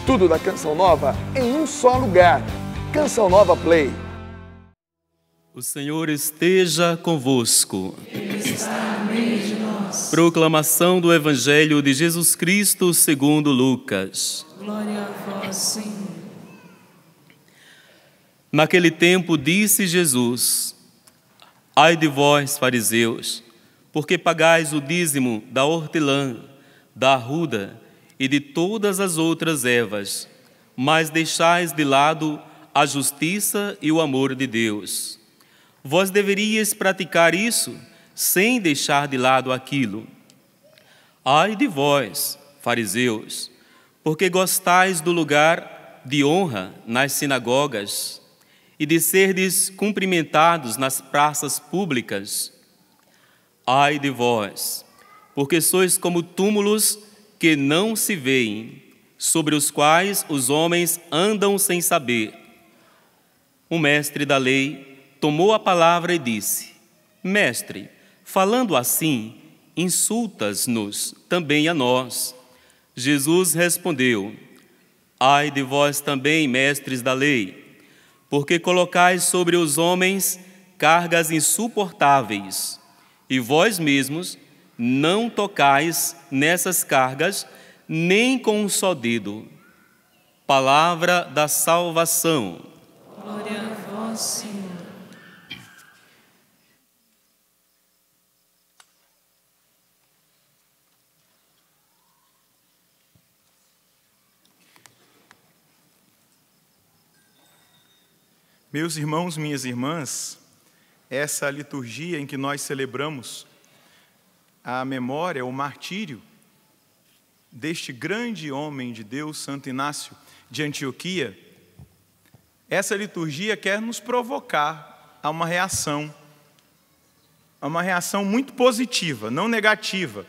Tudo da Canção Nova em um só lugar. Canção Nova Play. O Senhor esteja convosco. Ele está no meio de nós. Proclamação do Evangelho de Jesus Cristo segundo Lucas. Glória a vós, Senhor. Naquele tempo disse Jesus: Ai de vós, fariseus, porque pagais o dízimo da hortelã, da arruda e de todas as outras ervas, mas deixais de lado a justiça e o amor de Deus. Vós deveríeis praticar isso sem deixar de lado aquilo. Ai de vós, fariseus, porque gostais do lugar de honra nas sinagogas e de serdes cumprimentados nas praças públicas. Ai de vós, porque sois como túmulos que não se veem, sobre os quais os homens andam sem saber. O mestre da lei tomou a palavra e disse: Mestre, falando assim, insultas-nos também a nós. Jesus respondeu: Ai de vós também, mestres da lei, porque colocais sobre os homens cargas insuportáveis, e vós mesmos não tocais nessas cargas nem com um só dedo. Palavra da salvação. Glória a vós, Senhor. Meus irmãos, minhas irmãs, essa liturgia em que nós celebramos a memória, o martírio deste grande homem de Deus, Santo Inácio de Antioquia, essa liturgia quer nos provocar a uma reação muito positiva, não negativa,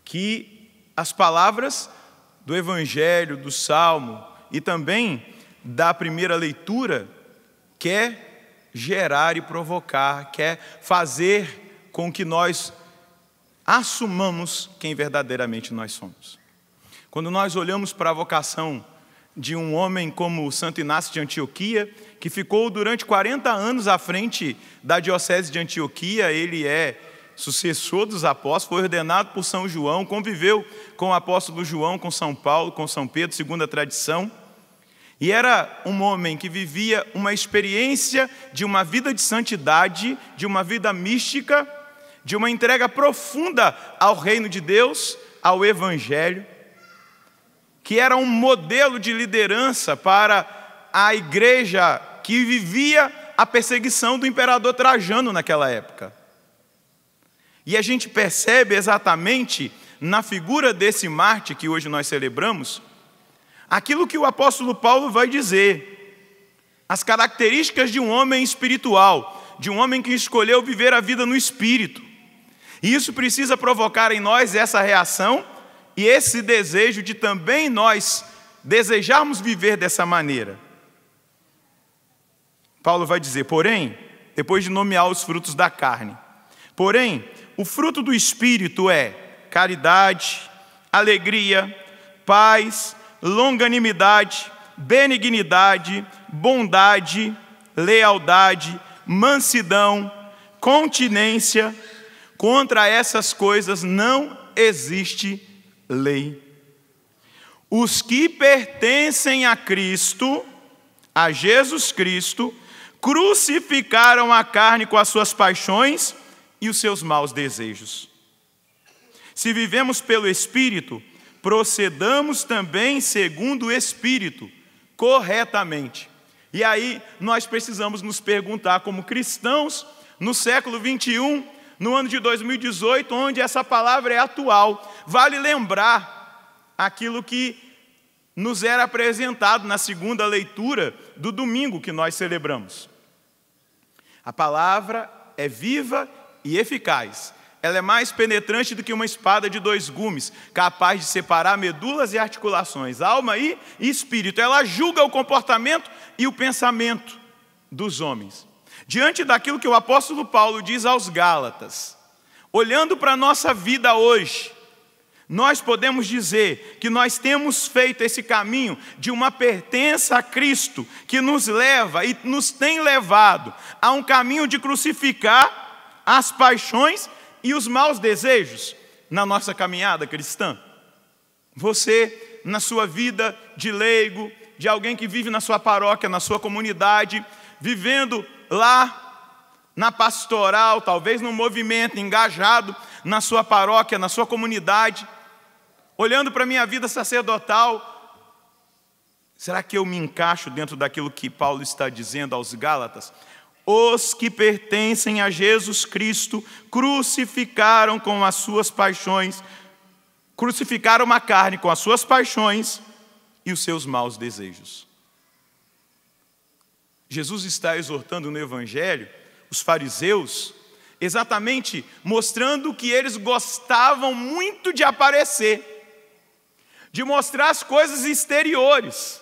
que as palavras do Evangelho, do Salmo e também da primeira leitura quer gerar e provocar, quer fazer com que nós assumamos quem verdadeiramente nós somos. Quando nós olhamos para a vocação de um homem como Santo Inácio de Antioquia, que ficou durante 40 anos à frente da diocese de Antioquia, ele é sucessor dos apóstolos, foi ordenado por São João, conviveu com o apóstolo João, com São Paulo, com São Pedro, segundo a tradição. E era um homem que vivia uma experiência de uma vida de santidade, de uma vida mística, de uma entrega profunda ao reino de Deus, ao Evangelho, que era um modelo de liderança para a igreja que vivia a perseguição do imperador Trajano naquela época. E a gente percebe exatamente na figura desse mártir que hoje nós celebramos, aquilo que o apóstolo Paulo vai dizer, as características de um homem espiritual, de um homem que escolheu viver a vida no Espírito. E isso precisa provocar em nós essa reação e esse desejo de também nós desejarmos viver dessa maneira. Paulo vai dizer, porém, depois de nomear os frutos da carne, porém, o fruto do Espírito é caridade, alegria, paz, longanimidade, benignidade, bondade, lealdade, mansidão, continência. Contra essas coisas não existe lei. Os que pertencem a Cristo, a Jesus Cristo, crucificaram a carne com as suas paixões e os seus maus desejos. Se vivemos pelo Espírito, procedamos também segundo o Espírito, corretamente. E aí nós precisamos nos perguntar, como cristãos, no século 21, no ano de 2018, onde essa palavra é atual, vale lembrar aquilo que nos era apresentado na segunda leitura do domingo que nós celebramos. A palavra é viva e eficaz. Ela é mais penetrante do que uma espada de 2 gumes, capaz de separar medulas e articulações, alma e espírito. Ela julga o comportamento e o pensamento dos homens. Diante daquilo que o apóstolo Paulo diz aos Gálatas, olhando para a nossa vida hoje, nós podemos dizer que nós temos feito esse caminho de uma pertença a Cristo, que nos leva e nos tem levado a um caminho de crucificar as paixões e os maus desejos na nossa caminhada cristã. Você, na sua vida de leigo, de alguém que vive na sua paróquia, na sua comunidade, vivendo lá na pastoral, talvez num movimento, engajado na sua paróquia, na sua comunidade, olhando para a minha vida sacerdotal, será que eu me encaixo dentro daquilo que Paulo está dizendo aos Gálatas? Os que pertencem a Jesus Cristo crucificaram com as suas paixões, crucificaram a carne com as suas paixões e os seus maus desejos. Jesus está exortando no Evangelho os fariseus, exatamente mostrando que eles gostavam muito de aparecer, de mostrar as coisas exteriores.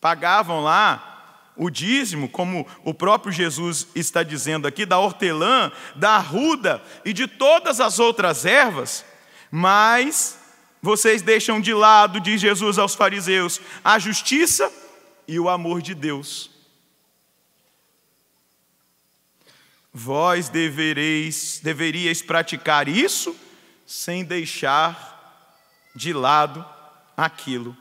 Pagavam lá o dízimo, como o próprio Jesus está dizendo aqui, da hortelã, da arruda e de todas as outras ervas, mas vocês deixam de lado, diz Jesus aos fariseus, a justiça e o amor de Deus. Vós deveríeis praticar isso sem deixar de lado aquilo.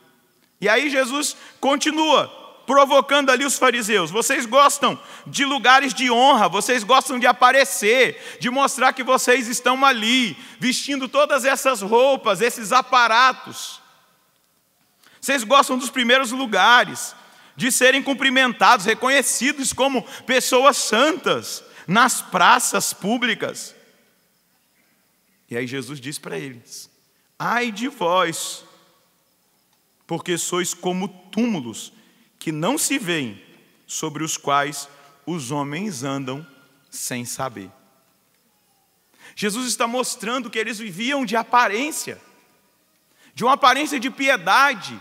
E aí Jesus continua provocando ali os fariseus. Vocês gostam de lugares de honra, vocês gostam de aparecer, de mostrar que vocês estão ali, vestindo todas essas roupas, esses aparatos. Vocês gostam dos primeiros lugares, de serem cumprimentados, reconhecidos como pessoas santas nas praças públicas. E aí Jesus diz para eles: ai de vós, porque sois como túmulos que não se veem, sobre os quais os homens andam sem saber. Jesus está mostrando que eles viviam de aparência, de uma aparência de piedade,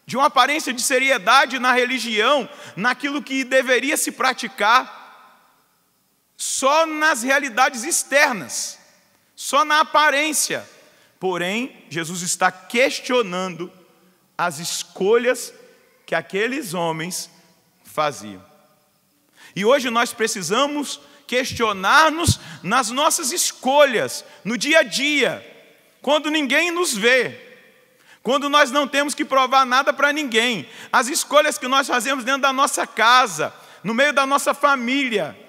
de uma aparência de seriedade na religião, naquilo que deveria se praticar, só nas realidades externas, só na aparência. Porém, Jesus está questionando as escolhas que aqueles homens faziam. E hoje nós precisamos questionar-nos nas nossas escolhas, no dia a dia, quando ninguém nos vê, quando nós não temos que provar nada para ninguém, as escolhas que nós fazemos dentro da nossa casa, no meio da nossa família,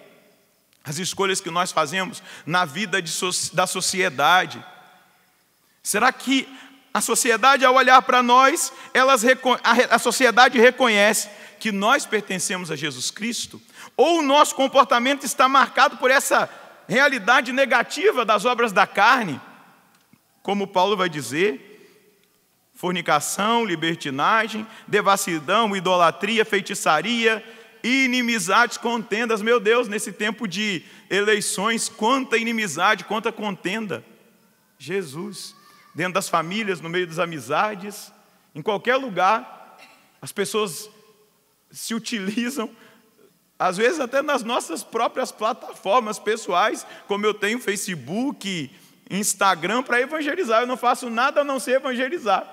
as escolhas que nós fazemos na vida da sociedade. Será que a sociedade, ao olhar para nós, a sociedade reconhece que nós pertencemos a Jesus Cristo? Ou o nosso comportamento está marcado por essa realidade negativa das obras da carne? Como Paulo vai dizer: fornicação, libertinagem, devassidão, idolatria, feitiçaria, inimizades, contendas. Meu Deus, nesse tempo de eleições, quanta inimizade, quanta contenda. Jesus, dentro das famílias, no meio das amizades, em qualquer lugar, as pessoas se utilizam, às vezes até nas nossas próprias plataformas pessoais, como eu tenho Facebook, Instagram, para evangelizar. Eu não faço nada a não ser evangelizar.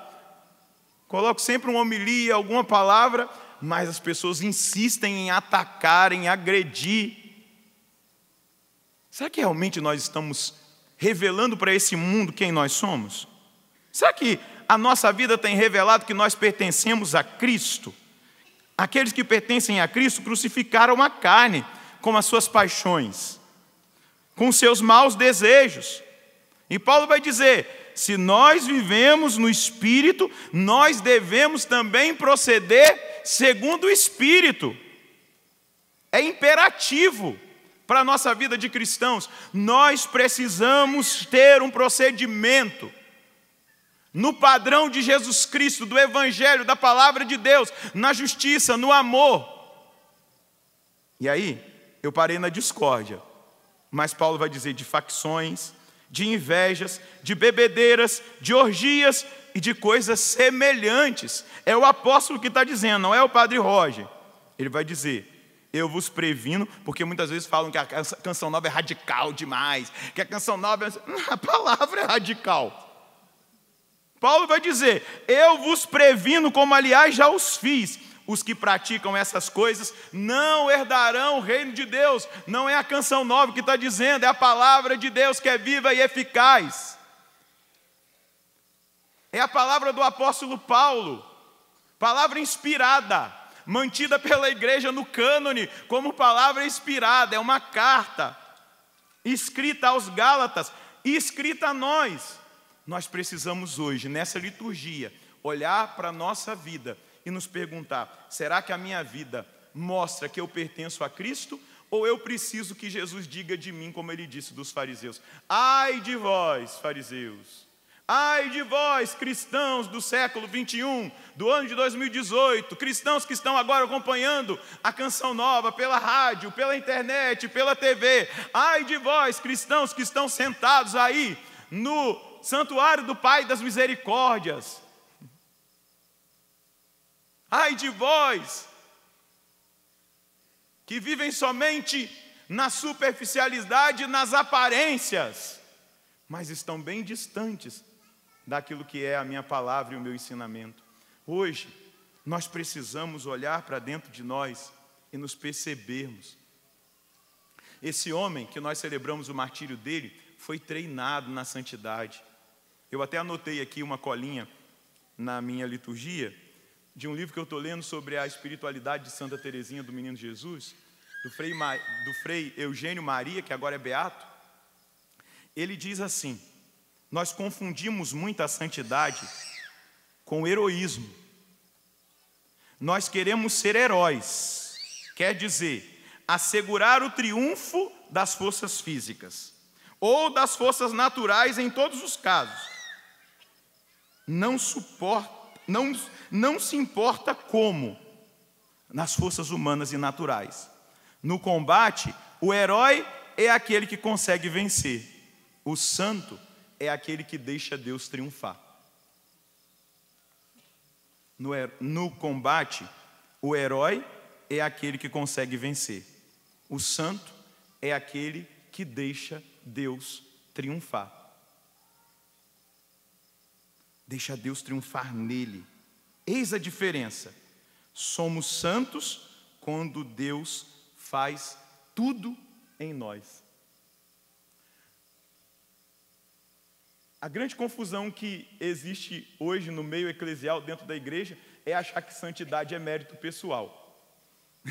Coloco sempre uma homilia, alguma palavra, mas as pessoas insistem em atacar, em agredir. Será que realmente nós estamos revelando para esse mundo quem nós somos? Será que a nossa vida tem revelado que nós pertencemos a Cristo? Aqueles que pertencem a Cristo crucificaram a carne com as suas paixões, com seus maus desejos. E Paulo vai dizer: se nós vivemos no Espírito, nós devemos também proceder segundo o Espírito. É imperativo para a nossa vida de cristãos. Nós precisamos ter um procedimento no padrão de Jesus Cristo, do Evangelho, da Palavra de Deus, na justiça, no amor. E aí, eu parei na discórdia, mas Paulo vai dizer de facções, de invejas, de bebedeiras, de orgias e de coisas semelhantes. É o apóstolo que está dizendo, não é o padre Roger. Ele vai dizer: eu vos previno, porque muitas vezes falam que a canção nova é radical demais, que a canção nova a palavra é radical. Paulo vai dizer: eu vos previno, como aliás já os fiz. Os que praticam essas coisas não herdarão o reino de Deus. Não é a canção nova que está dizendo, é a palavra de Deus que é viva e eficaz. É a palavra do apóstolo Paulo, palavra inspirada, mantida pela igreja no cânone como palavra inspirada. É uma carta escrita aos Gálatas e escrita a nós. Nós precisamos hoje, nessa liturgia, olhar para a nossa vida e nos perguntar: será que a minha vida mostra que eu pertenço a Cristo? Ou eu preciso que Jesus diga de mim, como ele disse dos fariseus: ai de vós, fariseus! Ai de vós, cristãos do século 21, do ano de 2018, cristãos que estão agora acompanhando a canção nova pela rádio, pela internet, pela TV. Ai de vós, cristãos que estão sentados aí no santuário do Pai das Misericórdias. Ai de vós, que vivem somente na superficialidade, nas aparências, mas estão bem distantes daquilo que é a minha palavra e o meu ensinamento. Hoje, nós precisamos olhar para dentro de nós e nos percebermos. Esse homem que nós celebramos o martírio dele foi treinado na santidade. Eu até anotei aqui uma colinha na minha liturgia de um livro que eu estou lendo sobre a espiritualidade de Santa Teresinha do Menino Jesus, do Frei Eugênio Maria, que agora é beato. Ele diz assim: nós confundimos muito a santidade com o heroísmo. Nós queremos ser heróis, quer dizer, assegurar o triunfo das forças físicas ou das forças naturais em todos os casos. Não se importa como nas forças humanas e naturais. No combate, o herói é aquele que consegue vencer. O santo é aquele que deixa Deus triunfar. No combate, o herói é aquele que consegue vencer. O santo é aquele que deixa Deus triunfar. Deixa Deus triunfar nele. Eis a diferença. Somos santos quando Deus faz tudo em nós. A grande confusão que existe hoje no meio eclesial dentro da igreja é achar que santidade é mérito pessoal.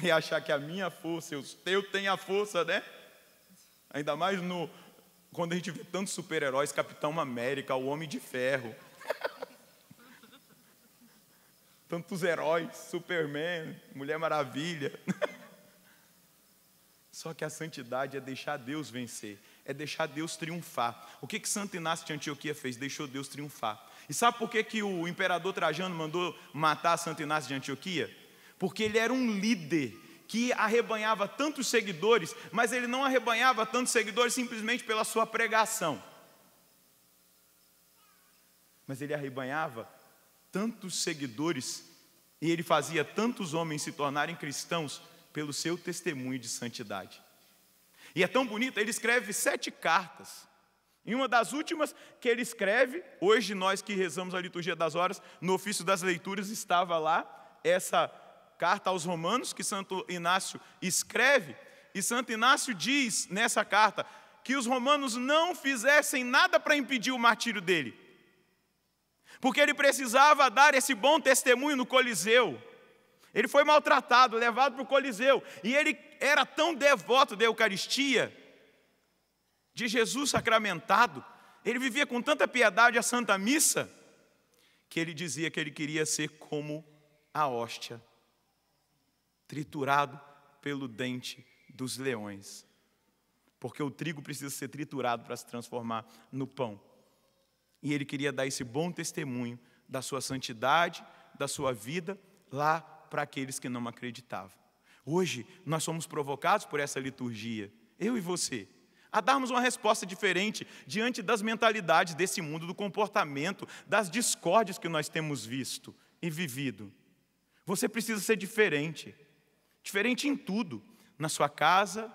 É achar que a minha força, eu tenho a força, né? Ainda mais quando a gente vê tantos super-heróis, Capitão América, o Homem de Ferro. Tantos heróis, Superman, Mulher Maravilha. Só que a santidade é deixar Deus vencer, é deixar Deus triunfar. O que Santo Inácio de Antioquia fez? Deixou Deus triunfar. E sabe por que o imperador Trajano mandou matar Santo Inácio de Antioquia? Porque ele era um líder que arrebanhava tantos seguidores, mas ele não arrebanhava tantos seguidores simplesmente pela sua pregação. Mas ele arrebanhava tantos seguidores e ele fazia tantos homens se tornarem cristãos pelo seu testemunho de santidade. E é tão bonito, ele escreve 7 cartas. Em uma das últimas que ele escreve, hoje nós que rezamos a liturgia das horas, no ofício das leituras estava lá essa carta aos Romanos que Santo Inácio escreve, e Santo Inácio diz nessa carta que os romanos não fizessem nada para impedir o martírio dele, porque ele precisava dar esse bom testemunho no Coliseu. Ele foi maltratado, levado para o Coliseu, e ele era tão devoto da Eucaristia, de Jesus sacramentado, ele vivia com tanta piedade a Santa Missa, que ele dizia que ele queria ser como a hóstia, triturado pelo dente dos leões, porque o trigo precisa ser triturado para se transformar no pão. E ele queria dar esse bom testemunho da sua santidade, da sua vida, lá para aqueles que não acreditavam. Hoje, nós somos provocados por essa liturgia, eu e você, a darmos uma resposta diferente diante das mentalidades desse mundo, do comportamento, das discórdias que nós temos visto e vivido. Você precisa ser diferente, diferente em tudo, na sua casa,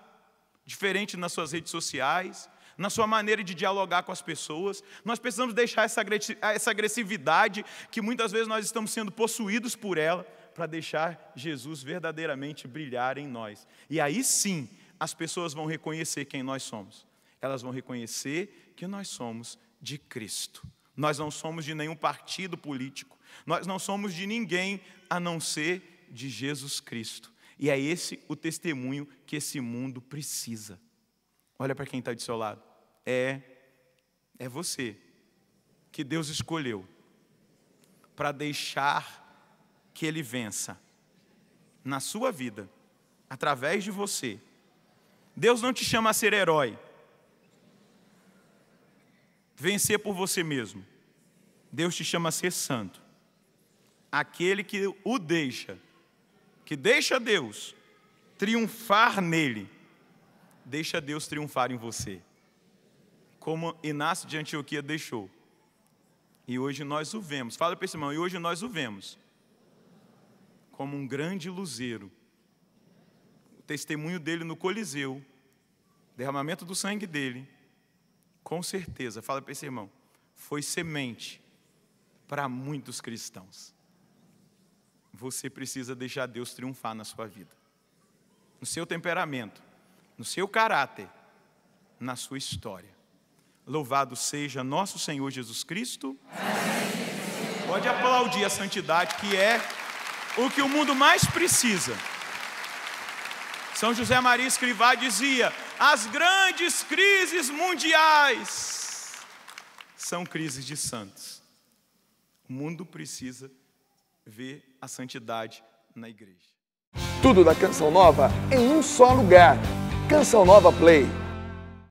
diferente nas suas redes sociais, na sua maneira de dialogar com as pessoas. Nós precisamos deixar essa agressividade que muitas vezes nós estamos sendo possuídos por ela, para deixar Jesus verdadeiramente brilhar em nós. E aí sim, as pessoas vão reconhecer quem nós somos. Elas vão reconhecer que nós somos de Cristo. Nós não somos de nenhum partido político. Nós não somos de ninguém a não ser de Jesus Cristo. E é esse o testemunho que esse mundo precisa. Olha para quem está do seu lado. É você que Deus escolheu para deixar que Ele vença na sua vida, através de você. Deus não te chama a ser herói, vencer por você mesmo. Deus te chama a ser santo. Aquele que o deixa, que deixa Deus triunfar nele, deixa Deus triunfar em você. Como Inácio de Antioquia deixou. E hoje nós o vemos. Fala para esse irmão, e hoje nós o vemos como um grande luzeiro. O testemunho dele no Coliseu, derramamento do sangue dele, com certeza, fala para esse irmão, foi semente para muitos cristãos. Você precisa deixar Deus triunfar na sua vida, no seu temperamento, no seu caráter, na sua história. Louvado seja nosso Senhor Jesus Cristo. Pode aplaudir a santidade, que é o que o mundo mais precisa. São José Maria Escrivá dizia: as grandes crises mundiais são crises de santos. O mundo precisa ver a santidade na igreja. Tudo da Canção Nova em um só lugar. Canção Nova Play.